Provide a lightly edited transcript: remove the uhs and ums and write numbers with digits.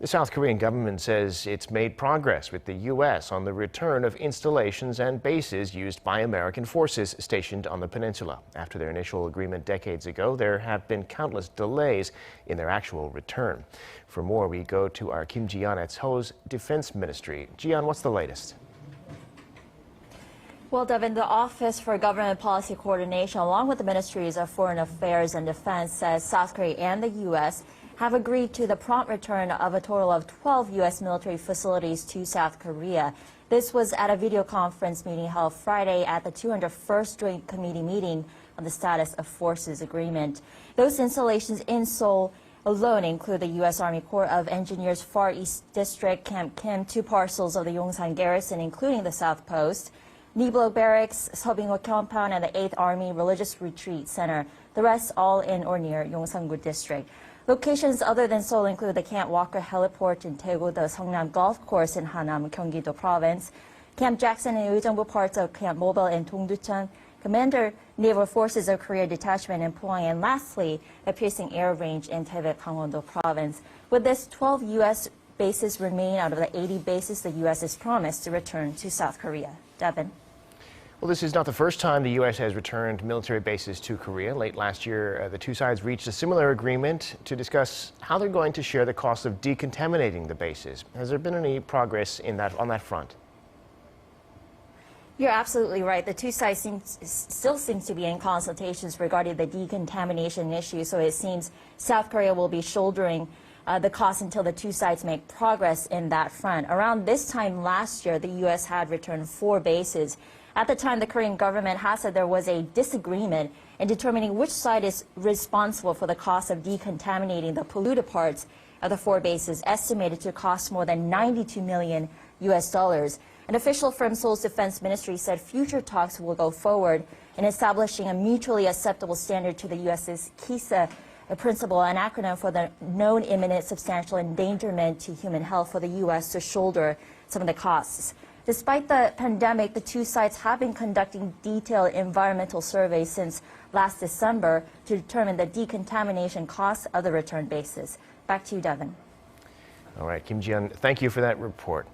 The South Korean government says it's made progress with the U.S. on the return of installations and bases used by American forces stationed on the peninsula. After their initial agreement decades ago, there have been countless delays in their actual return. For more, we go to our Kim Ji-yeon at Seoul's Defense Ministry. Ji-yeon, what's the latest? Well, Devin, the Office for Government Policy Coordination, along with the Ministries of Foreign Affairs and Defense, says South Korea and the U.S. have agreed to the prompt return of a total of 12 U.S. military facilities to South Korea. This was at a video conference meeting held Friday at the 201st Joint Committee meeting on the Status of Forces Agreement. Those installations in Seoul alone include the U.S. Army Corps of Engineers Far East District, Camp Kim, 2 parcels of the Yongsan Garrison, including the South Post, Niblo Barracks, Seobinggo Compound, and the 8th Army Religious Retreat Center. The rest all in or near Yongsan-gu District. Locations other than Seoul include the Camp Walker Heliport in Daegu, the Seongnam Golf Course in Hanam, Gyeonggi-do Province, Camp Jackson and Ujeongbu parts of Camp Mobile in Dongducheon, Commander Naval Forces of Korea Detachment in Pohang, and lastly, a Piercing Air Range in Taebaek, Gangwon-do Province. With this, 12 U.S. bases remain out of the 80 bases the U.S. is promised to return to South Korea. Devin. Well, this is not the first time the U.S. has returned military bases to Korea. Late last year, the two sides reached a similar agreement to discuss how they're going to share the cost of decontaminating the bases. Has there been any progress on that front? You're absolutely right. The two sides still seem to be in consultations regarding the decontamination issue, so it seems South Korea will be shouldering the cost until the two sides make progress in that front. Around this time last year, the U.S. had returned 4 bases. At the time, the Korean government has said there was a disagreement in determining which side is responsible for the cost of decontaminating the polluted parts of the 4 bases, estimated to cost more than $92 million US. An official from Seoul's defense ministry said future talks will go forward in establishing a mutually acceptable standard to the U.S.'s KISA principle, an acronym for the known imminent substantial endangerment to human health, for the U.S. to shoulder some of the costs. Despite the pandemic, the two sides have been conducting detailed environmental surveys since last December to determine the decontamination costs of the return bases. Back to you, Devin. All right, Kim Ji-yeon, thank you for that report.